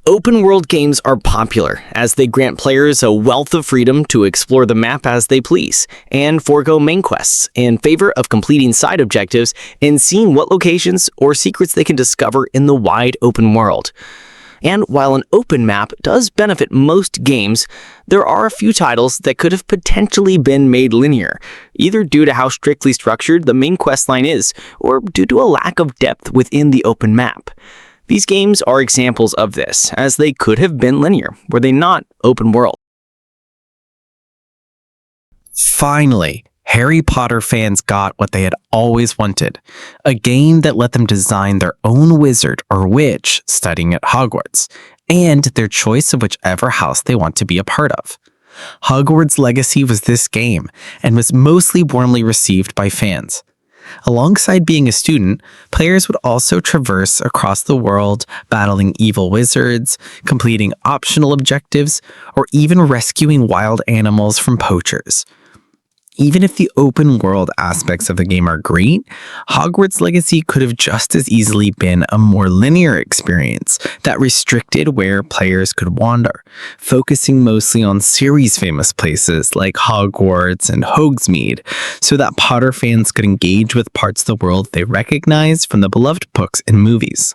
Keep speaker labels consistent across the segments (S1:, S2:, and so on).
S1: Open-world games are popular, as they grant players a wealth of freedom to explore the map as they please, and forego main quests in favor of completing side objectives and seeing what locations or secrets they can discover in the wide open world. And while an open map does benefit most games, there are a few titles that could have potentially been made linear, either due to how strictly structured the main questline is, or due to a lack of depth within the open map. These games are examples of this, as they could have been linear, were they not open world.
S2: Finally, Harry Potter fans got what they had always wanted, a game that let them design their own wizard or witch studying at Hogwarts, and their choice of whichever house they want to be a part of. Hogwarts Legacy was this game, and was mostly warmly received by fans. Alongside being a student, players would also traverse across the world, battling evil wizards, completing optional objectives, or even rescuing wild animals from poachers. Even if the open world aspects of the game are great, Hogwarts Legacy could have just as easily been a more linear experience that restricted where players could wander, focusing mostly on series-famous places like Hogwarts and Hogsmeade, so that Potter fans could engage with parts of the world they recognize from the beloved books and movies.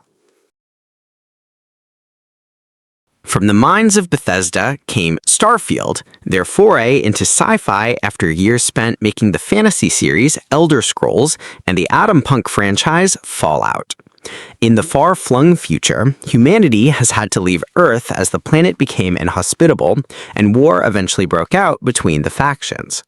S3: From the minds of Bethesda came Starfield, their foray into sci-fi after years spent making the fantasy series Elder Scrolls and the Punk franchise Fallout. In the far-flung future, humanity has had to leave Earth as the planet became inhospitable, and war eventually broke out between the factions.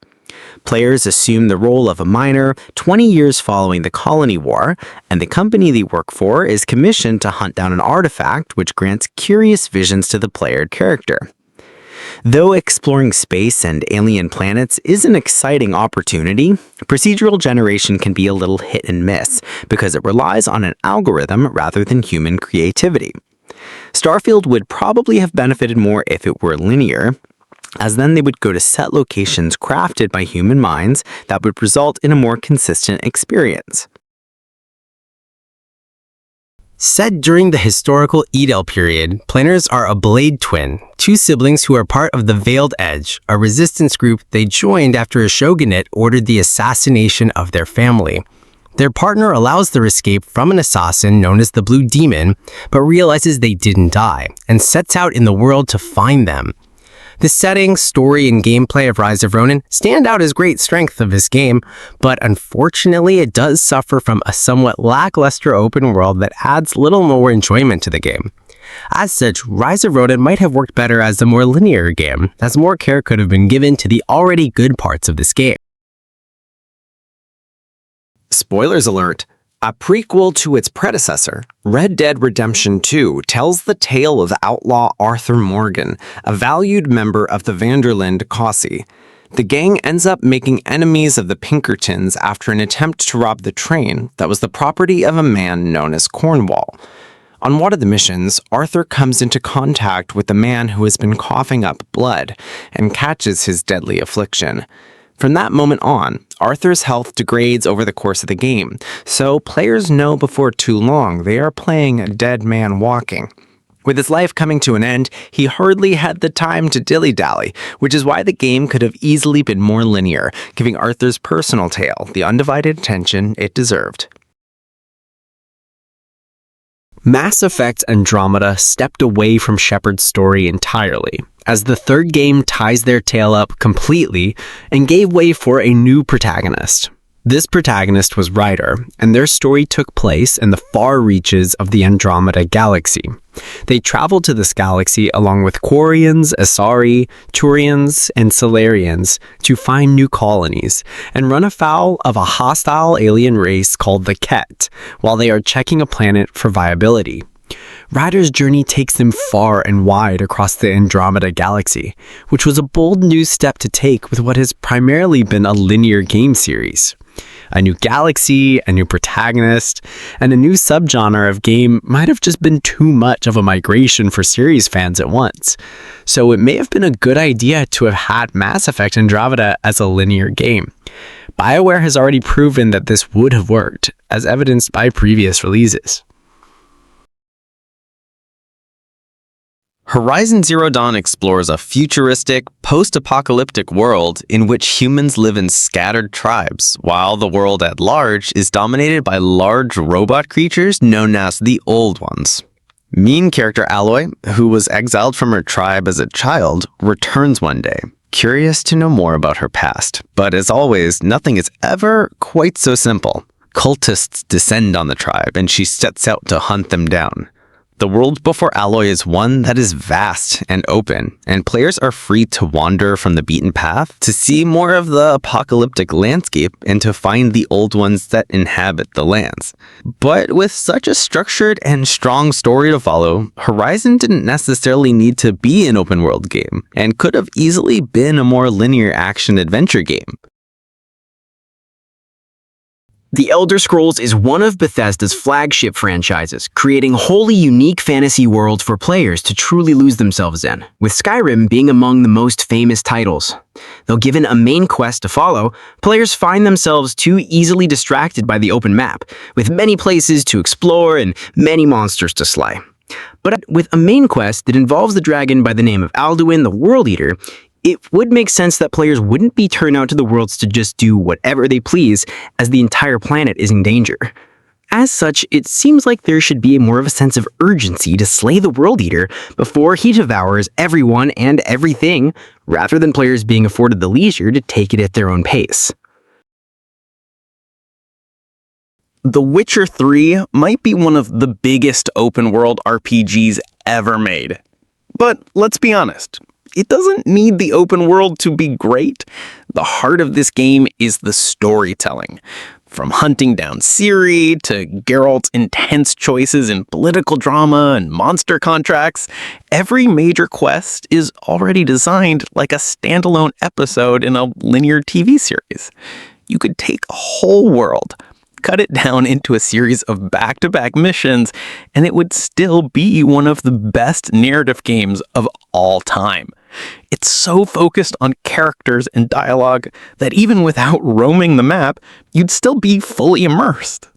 S3: Players assume the role of a miner 20 years following the Colony War, and the company they work for is commissioned to hunt down an artifact which grants curious visions to the player character. Though exploring space and alien planets is an exciting opportunity, procedural generation can be a little hit and miss because it relies on an algorithm rather than human creativity. Starfield would probably have benefited more if it were linear, as then they would go to set locations crafted by human minds that would result in a more consistent experience.
S4: Set during the historical Edel period, planners are a Blade twin, two siblings who are part of the Veiled Edge, a resistance group they joined after a shogunate ordered the assassination of their family. Their partner allows their escape from an assassin known as the Blue Demon, but realizes they didn't die, and sets out in the world to find them. The setting, story, and gameplay of Rise of Ronin stand out as great strengths of this game, but unfortunately it does suffer from a somewhat lackluster open world that adds little more enjoyment to the game. As such, Rise of Ronin might have worked better as a more linear game, as more care could have been given to the already good parts of this game.
S5: Spoilers alert! A prequel to its predecessor, Red Dead Redemption 2 tells the tale of outlaw Arthur Morgan, a valued member of the Vanderlinde Cossey. The gang ends up making enemies of the Pinkertons after an attempt to rob the train that was the property of a man known as Cornwall. On one of the missions, Arthur comes into contact with the man who has been coughing up blood and catches his deadly affliction. From that moment on, Arthur's health degrades over the course of the game, so players know before too long they are playing a dead man walking. With his life coming to an end, he hardly had the time to dilly-dally, which is why the game could have easily been more linear, giving Arthur's personal tale the undivided attention it deserved.
S4: Mass Effect Andromeda stepped away from Shepard's story entirely, as the third game ties their tale up completely and gave way for a new protagonist. This protagonist was Ryder, and their story took place in the far reaches of the Andromeda galaxy. They traveled to this galaxy along with Quarians, Asari, Turians, and Solarians to find new colonies, and run afoul of a hostile alien race called the Ket, while they are checking a planet for viability. Ryder's journey takes them far and wide across the Andromeda galaxy, which was a bold new step to take with what has primarily been a linear game series. A new galaxy, a new protagonist, and a new subgenre of game might have just been too much of a migration for series fans at once. So it may have been a good idea to have had Mass Effect Andromeda as a linear game. BioWare has already proven that this would have worked, as evidenced by previous releases.
S2: Horizon Zero Dawn explores a futuristic, post-apocalyptic world in which humans live in scattered tribes, while the world at large is dominated by large robot creatures known as the Old Ones. Main character Aloy, who was exiled from her tribe as a child, returns one day, curious to know more about her past. But as always, nothing is ever quite so simple. Cultists descend on the tribe, and she sets out to hunt them down. The world before Aloy is one that is vast and open, and players are free to wander from the beaten path to see more of the apocalyptic landscape and to find the old ones that inhabit the lands. But with such a structured and strong story to follow, Horizon didn't necessarily need to be an open world game, and could have easily been a more linear action-adventure game.
S6: The Elder Scrolls is one of Bethesda's flagship franchises, creating wholly unique fantasy worlds for players to truly lose themselves in, with Skyrim being among the most famous titles. Though given a main quest to follow, players find themselves too easily distracted by the open map, with many places to explore and many monsters to slay. But with a main quest that involves the dragon by the name of Alduin the World Eater, it would make sense that players wouldn't be turned out to the worlds to just do whatever they please, as the entire planet is in danger. As such, it seems like there should be more of a sense of urgency to slay the World Eater before he devours everyone and everything, rather than players being afforded the leisure to take it at their own pace.
S2: The Witcher 3 might be one of the biggest open-world RPGs ever made. But let's be honest, it doesn't need the open world to be great. The heart of this game is the storytelling. From hunting down Ciri to Geralt's intense choices in political drama and monster contracts, every major quest is already designed like a standalone episode in a linear TV series. You could take a whole world, cut it down into a series of back-to-back missions, and it would still be one of the best narrative games of all time. It's so focused on characters and dialogue that even without roaming the map, you'd still be fully immersed.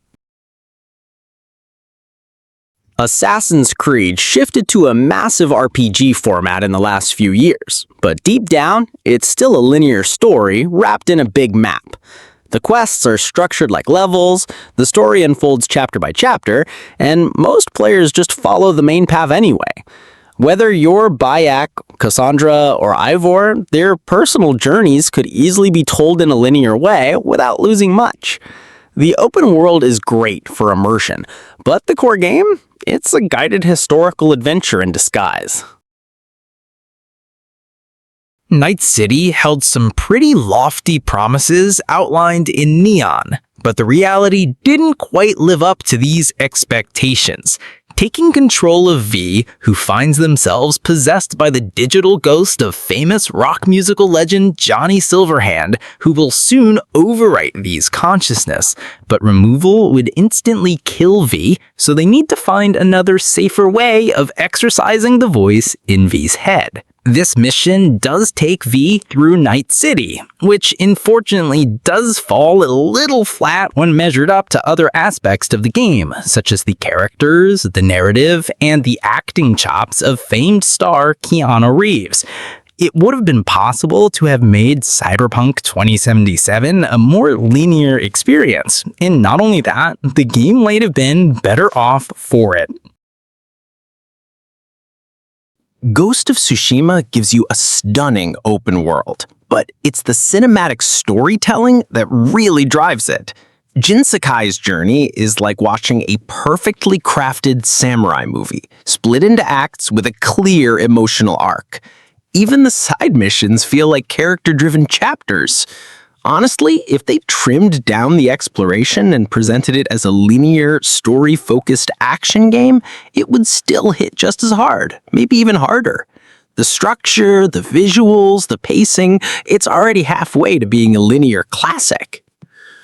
S1: Assassin's Creed shifted to a massive RPG format in the last few years, but deep down, it's still a linear story wrapped in a big map. The quests are structured like levels, the story unfolds chapter by chapter, and most players just follow the main path anyway. Whether you're Bayek, Cassandra, or Ivor, their personal journeys could easily be told in a linear way without losing much. The open world is great for immersion, but the core game? It's a guided historical adventure in disguise.
S2: Night City held some pretty lofty promises outlined in Neon, but the reality didn't quite live up to these expectations. Taking control of V, who finds themselves possessed by the digital ghost of famous rock musical legend Johnny Silverhand, who will soon overwrite V's consciousness. But removal would instantly kill V, so they need to find another safer way of exercising the voice in V's head. This mission does take V through Night City, which unfortunately does fall a little flat when measured up to other aspects of the game, such as the characters, the narrative, and the acting chops of famed star Keanu Reeves. It would have been possible to have made Cyberpunk 2077 a more linear experience, and not only that, the game might have been better off for it.
S1: Ghost of Tsushima gives you a stunning open world, but it's the cinematic storytelling that really drives it. Jin Sakai's journey is like watching a perfectly crafted samurai movie, split into acts with a clear emotional arc. Even the side missions feel like character-driven chapters. Honestly, if they trimmed down the exploration and presented it as a linear, story-focused action game, it would still hit just as hard, maybe even harder. The structure, the visuals, the pacing, it's already halfway to being a linear classic.